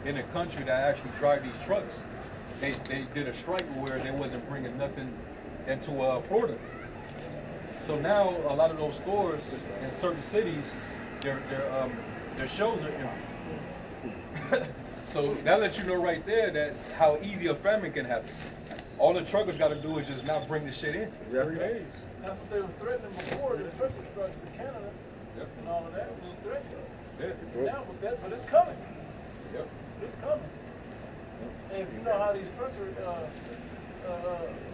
in the country that actually drive these trucks, they did a strike where they wasn't bringing nothing into Florida. So now a lot of those stores in certain cities, their shows are empty. So that lets you know right there that how easy a famine can happen. All the truckers got to do is just not bring the shit in. 3 days. That's what they were threatening before, the trucker strikes in Canada and all of that was threatening. Now with that, but it's coming. It's coming. And if you know how these trucker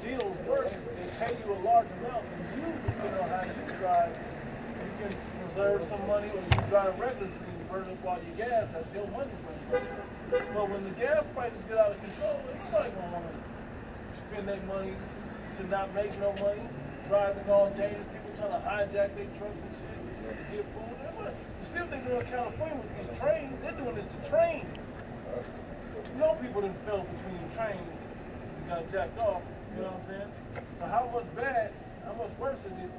deals work, they pay you a large amount, and you know how you drive, you can reserve some money, or you drive recklessly and burn up all your gas. That's your money. But when the gas prices get out of control, everybody's gonna want to spend that money to not make no money, driving all dangerous, people trying to hijack their trucks and shit to get food. You see what they do in California with these trains? They're doing this to trains. You know people done fell between trains and got jacked off, you know what I'm saying? So how much worse is it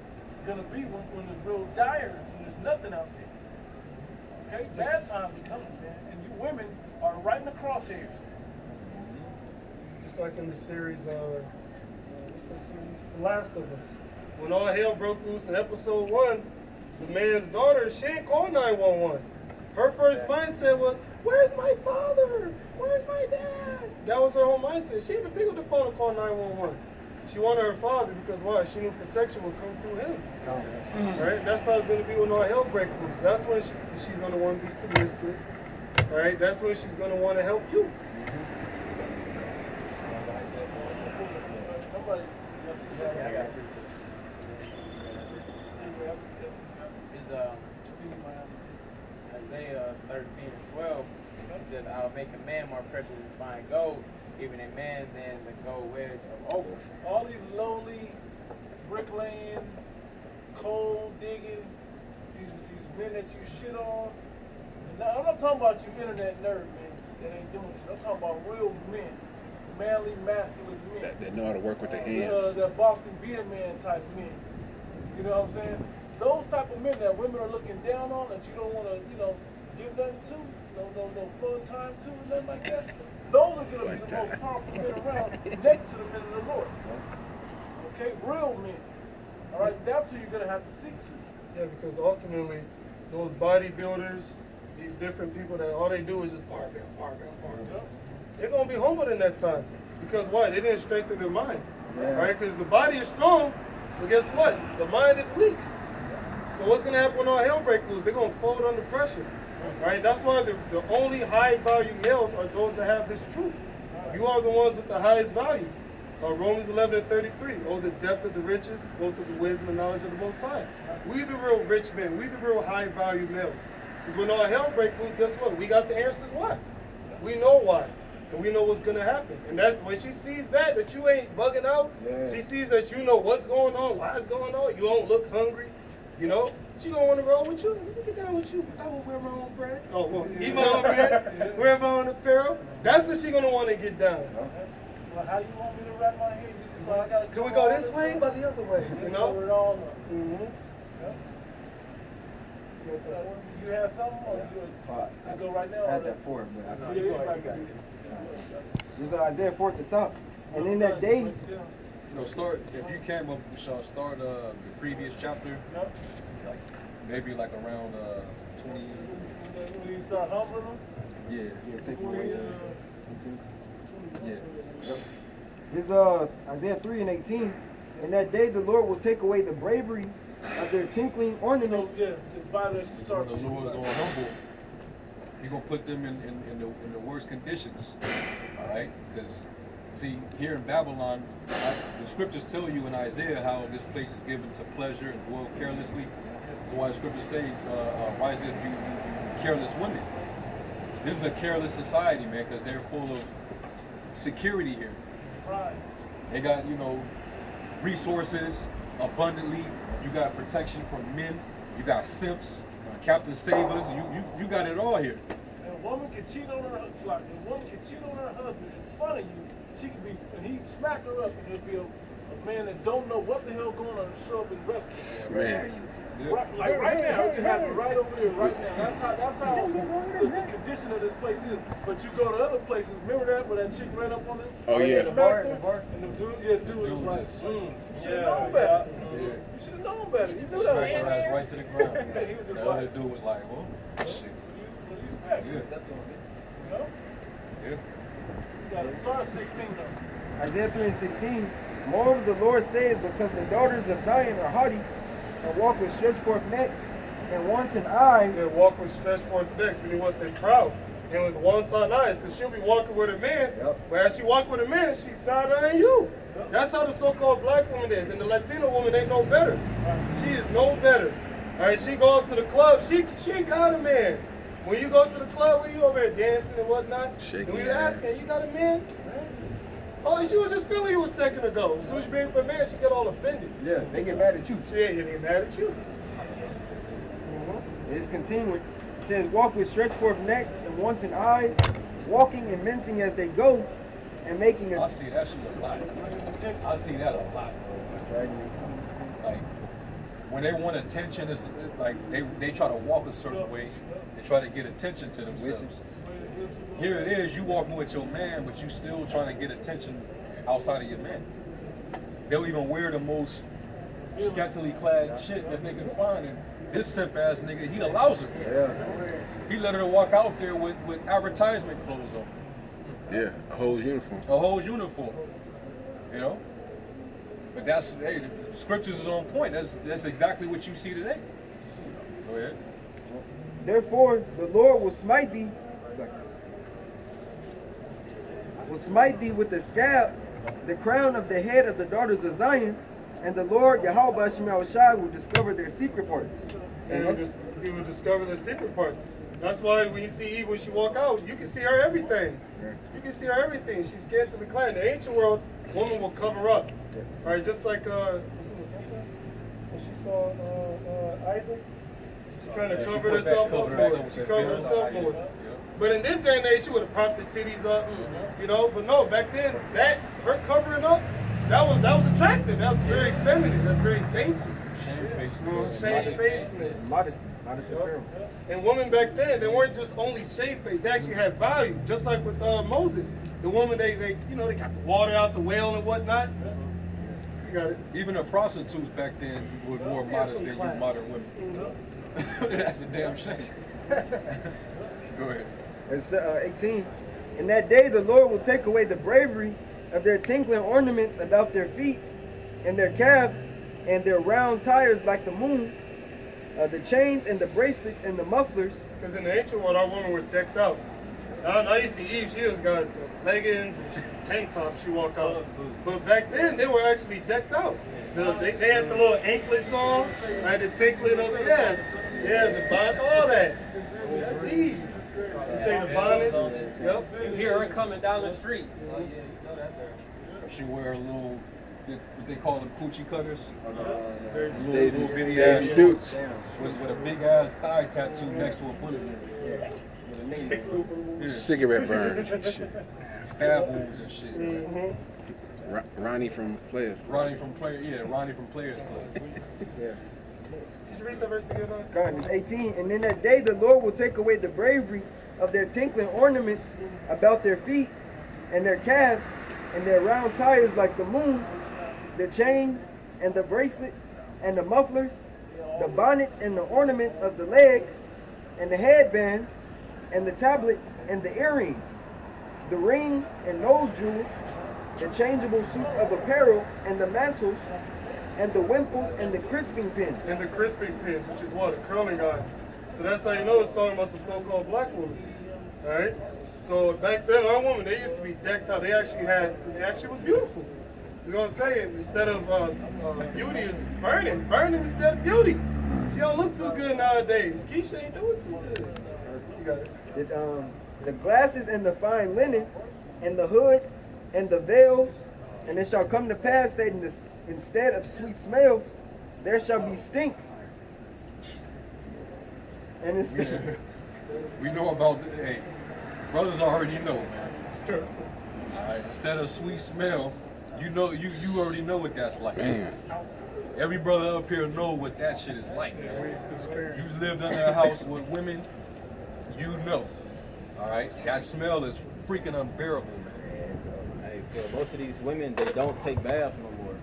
gonna be when it's real dire and there's nothing out there? Okay, bad times are coming, man, and you women are right in the crosshairs. Just like in the series, what's that series? The Last of Us. When all hell broke loose in episode 1, the man's daughter, she ain't called 911. Her first mindset was, where's my father? Where's my dad? That was her whole mindset. She even picked up the phone and called 911. She wanted her father because why? She knew protection would come through him. Right? That's how it's going to be when all hell breaks loose. That's when she's going to want to be submissive. Right? That's when she's going to want to help you. Isaiah 13:12, he said, I'll make a man more precious than fine gold, even a man than the gold wedge of opal. All these lowly, bricklaying, coal digging, these men that you shit on. Now, I'm not talking about you internet nerd men that ain't doing shit. I'm talking about real men, manly, masculine men. That know how to work with their hands. The Boston Beer Man type men. You know what I'm saying? Those type of men that women are looking down on, that you don't want to, give nothing to, no fun time to, and nothing like that. Those are going to be the most powerful men around next to the men of the Lord. Okay? Real men. All right? That's who you're going to have to seek to. Yeah, because ultimately, those bodybuilders, these different people that all they do is just bark. They're going to be humbled in that time. Because why? They didn't strengthen their mind. Right? Because the body is strong, but guess what? The mind is weak. So what's going to happen when all hell breaks loose? They're going to fold under pressure. Right? That's why the only high-value males are those that have this truth. You are the ones with the highest value. Romans 11:33. Oh, the depth of the riches, both of the wisdom and knowledge of the Most High. We the real rich men. We the real high-value males. Because when all hell breaks loose, guess what? We got the answers why. We know why. And we know what's going to happen. And that's when she sees that you ain't bugging out, she sees that you know what's going on, why it's going on, you don't look hungry, she gonna want to roll with you. Let me get down with you. I will wear my own bread. Oh, well, eat my own bread, wear my own apparel. That's what she gonna want to get down. Well, how you want me to wrap my hair? So I gotta Can we go this way or the other way? It all up. You have something or you go right now? I had that 4, but you go right now. This is Isaiah 4 at the top. And in that day, Start, if you can, we shall start the previous chapter, maybe like around 20. When you start humbling them? Yeah. 16. Yeah. This is Isaiah 3:18. In that day, the Lord will take away the bravery of their tinkling ornaments. So, the violation starts. The Lord's going to humble. He's going to put them in the worst conditions. All right? Because, see, here in Babylon, the scriptures tell you in Isaiah how this place is given to pleasure and dwell carelessly. That's why the scriptures say, rise up, you careless women. This is a careless society, man, because they're full of security here. Right. They got, resources abundantly. You got protection from men. You got simps, Captain Savers. You got it all here. And a woman can cheat on her husband. A woman can cheat on her husband in front of you. She could be, and he smack her up, and there'll be a man that don't know what the hell going on and show up and rescue her. Man. Yeah. Like right now, it can happen right over here, right now. That's how the condition of this place is. But you go to other places, remember that where that chick ran up on it? Oh, yeah. The bar, and the dude was like, you should have known better. Yeah. You should have known better. You knew that. Smacked her ass right to the ground. He was just The like, other dude was like, well, shit. what do you expect? Yeah. You know? Yeah. You got to start 16 though. Isaiah 3 and 16. Moreover, the Lord saith, because the daughters of Zion are haughty, and walk with stretched forth necks, and wanton eyes. They walk with stretched forth necks, meaning what they're proud. And with wanton eyes, because she'll be walking with a man, but as she walk with a man, she's side-eyeing you. That's how the so-called black woman is. And the Latino woman ain't no better. She is no better. All right, she go to the club, she got a man. When you go to the club, when you over there dancing and whatnot, and when you ask her, you got a man? Oh, she was just feeling you a second ago. As soon as you bring up a man, she get all offended. Yeah, they get mad at you. She ain't getting mad at you. It's continuing. It says, walk with stretched forth necks and wanton eyes, walking and mincing as they go, and making I a... see that shit a lot. I see that a lot. Like, when they want attention, it's like they try to walk a certain way. They try to get attention to themselves. Here it is, you walking with your man, but you still trying to get attention outside of your man. They'll even wear the most scantily clad shit that they can find, and this simp ass nigga, he allows it. Yeah. He let her walk out there with advertisement clothes on. Yeah, a whole uniform. A whole uniform. You know? But that's, hey, the scriptures is on point. That's exactly what you see today. Go ahead. Therefore, the Lord will smite thee with the scab, the crown of the head of the daughters of Zion, and the Lord Yahweh Shemel Shai will discover their secret parts. And he will discover their secret parts. That's why when you see Eve when she walk out, you can see her everything. You can see her everything. She's scantily clad. In the ancient world, woman will cover up. All right, just like when she saw Isaac, she kind of covered herself up. She covered herself more. But in this day and age, she would have propped the titties up, you know. But no, back then, her covering up, that was attractive. That was very feminine. That's very dainty. Shamefacedness. Modest apparel. And women back then, they weren't just only shamefaced. They actually had value. Just like with Moses, the woman they got the water out the well and whatnot. You got it. Even the prostitutes back then were more modest than you modern women. That's a damn shame. Go ahead. It's 18. In that day the Lord will take away the bravery of their tinkling ornaments about their feet and their calves and their round tires like the moon, the chains and the bracelets and the mufflers. Because in the ancient world, our women were decked out. Now you see Eve, she just got leggings and tank top, she walk out. But back then, they were actually decked out. They had the little anklets on, right, the tinkling of it, the bonnet, all that. That's Eve. You say the bonnets, yep. You hear her coming down the street. She wear a little, what they call them coochie cutters. Daisy bitty Daisy ass Dukes. with a big ass thigh tattoo next to a bullet. Cigarette burns and shit. Stab wounds and shit. Ronnie from Players. Ronnie from Players Club. Yeah. Did you read the verse again? God, it's 18. And in that day the Lord will take away the bravery of their tinkling ornaments about their feet and their calves and their round tires like the moon, the chains and the bracelets and the mufflers, the bonnets and the ornaments of the legs and the headbands and the tablets and the earrings, the rings and nose jewels, the changeable suits of apparel and the mantles and the wimples and the crisping pins. And the crisping pins, which is what? A curling iron. So that's how you know it's talking about the so-called black woman. Alright? So back then, our women, they used to be decked out. They actually was beautiful. I was going to say, instead of beauty is burning instead of beauty. She don't look too good nowadays. Keisha ain't doing too good. You got it. The glasses and the fine linen and the hood and the veils, and it shall come to pass that instead of sweet smells, there shall be stink. And it's We know about, hey, brothers already know, man. All right, instead of sweet smell, you already know what that's like. Man. Every brother up here know what that shit is like. You lived under a house with women, you know. All right, that smell is freaking unbearable, man. Hey, so most of these women, they don't take baths no more.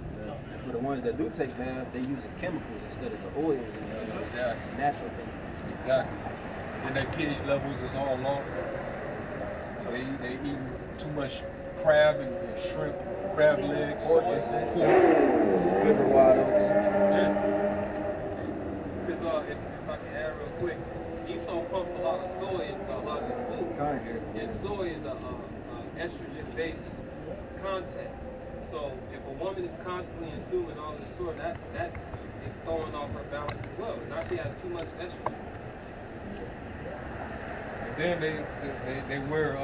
For the ones that do take baths, they using chemicals instead of the oils and Exactly. natural things. Exactly. Then their pH levels is all off. They eating too much crab and shrimp, crab legs, pork. River wild oats. Yeah. Because if I can add real quick, Esau pumps a lot of soy into a lot of his food. And soy is a estrogen-based content. So if a woman is constantly consuming all this soy, that is throwing off her balance as well. Now she has too much estrogen. And then they wear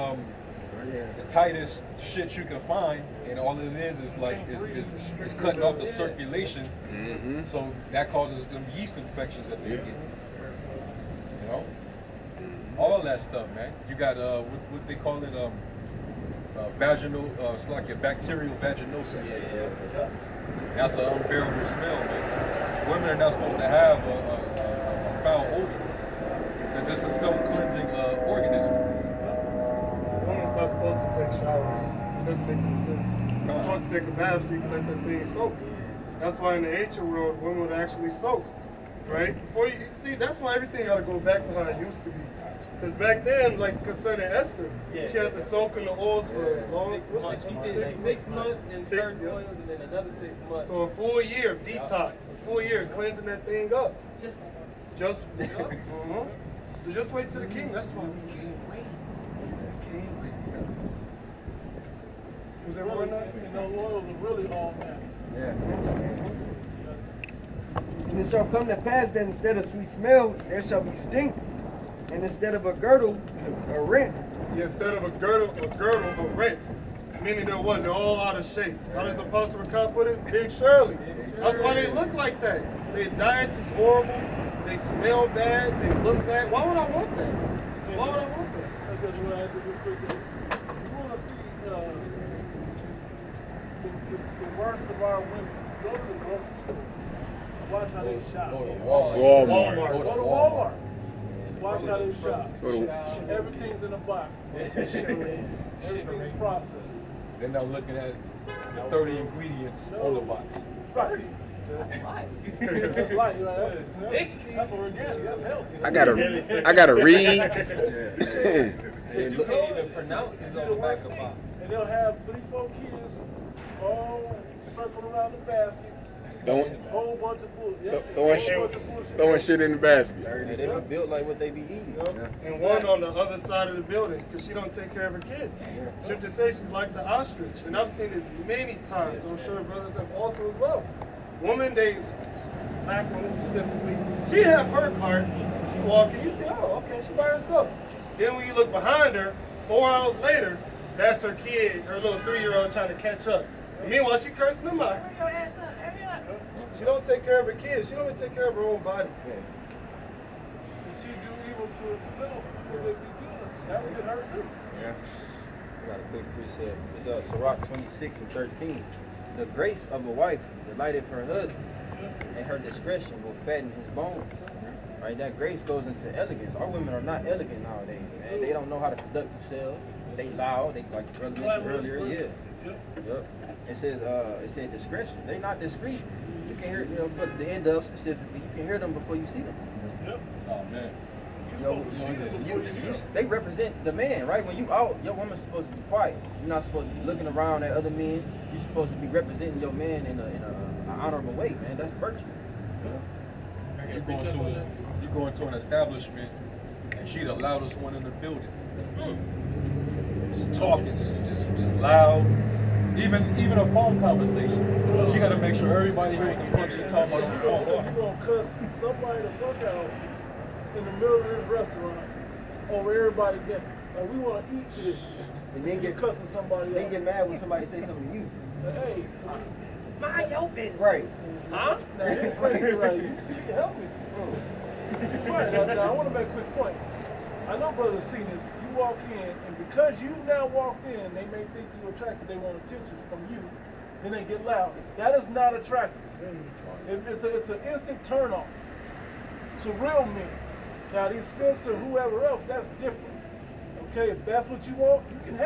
the tightest shit you can find, and all it is like is cutting off the circulation. Mm-hmm. So that causes them yeast infections that they get. You know, all that stuff, man. You got what they call it, vaginal. It's like a bacterial vaginosis. That's an unbearable smell, man. Women are not supposed to have a foul odor because it's a self-cleansing organism. Woman's not supposed to take showers. It doesn't make any sense. You're supposed to take a bath so you can let that thing soak. That's why in the ancient world, women would actually soak, right? Before you see, that's why everything got to go back to how it used to be. Because back then, like concerning Esther, she had to soak in the oils for a long 6 months. She did 6 months in certain oils and then another 6 months. So a full year of detox, a full year of cleansing that thing up. Just So just wait till the king. That's why we can't wait. Can't wait. Was everyone not? And those oils are really all natural. Yeah. And it shall come to pass that instead of sweet smell, there shall be stink. And instead of a girdle, a rent. Yeah, instead of a girdle, a rent. Meaning they're what? They're all out of shape. How does Apostle Rakan put it? Big Shirley. That's why they look like that. Their diet is horrible. They smell bad. They look bad. Why would I want that? Why would I want that? Because what I have to do quickly, you want to see the worst of our women, go to the grocery store. Watch how they shop. Go to Walmart. Go to Walmart. Watch how they shop. Everything's in a box. Everything's processed. They're not looking at the 30 ingredients on the box. Right. That's light. That's light. That's organic. That's healthy. I gotta read. You can't even pronounce it on the back of the box. And they'll have 3-4 kids all circled around the basket. Whole bunch of bullshit. Throwing shit in the basket. Hey, they were built like what they be eating. And one on the other side of the building, because she don't take care of her kids. Scripture says she's like the ostrich. And I've seen this many times. I'm sure brothers have also as well. Woman, black woman specifically, she have her cart. She walking, you think, oh, okay, she by herself. Then when you look behind her, 4 hours later, that's her kid, her little 3-year-old trying to catch up. And meanwhile, she cursing them out. She don't take care of her kids. She don't even take care of her own body. And she do evil to herself. What they be doing? That would get her too. Yeah. I got a quick precept. It's Sirach 26 and 13. The grace of a wife delighted for her husband, and her discretion will fatten his bones. Right? That grace goes into elegance. Our women are not elegant nowadays, man. They don't know how to conduct themselves. They loud. They, like the brother mentioned earlier. Yes. Yep. It said discretion. They not discreet. You can hear, for the end of specifically, you can hear them before you see them. Yep. Oh man. They represent the man, right? When you out, your woman's supposed to be quiet. You're not supposed to be looking around at other men. You're supposed to be representing your man in an honorable way, man. That's virtue. You go into an establishment and she the loudest one in the building. Just talking, just loud. Even a phone conversation. She gotta make sure everybody hears the fuck she talking about on the phone. If you gonna cuss somebody the fuck out in the middle of this restaurant over everybody getting, like we want to eat this, And then you're cussing somebody they out. get mad when somebody say something to you. Hey, Mind your business. Right. Huh? now this crazy, right? You can help me. Right, now, I want to make a quick point. I know brothers see this. You walk in, and because you now walked in, they may think you attracted. They want attention from you. then they get loud. That is not attractive. It's an instant turn off to real men. Now these simps or whoever else, that's different. Okay, if that's what you want, you can have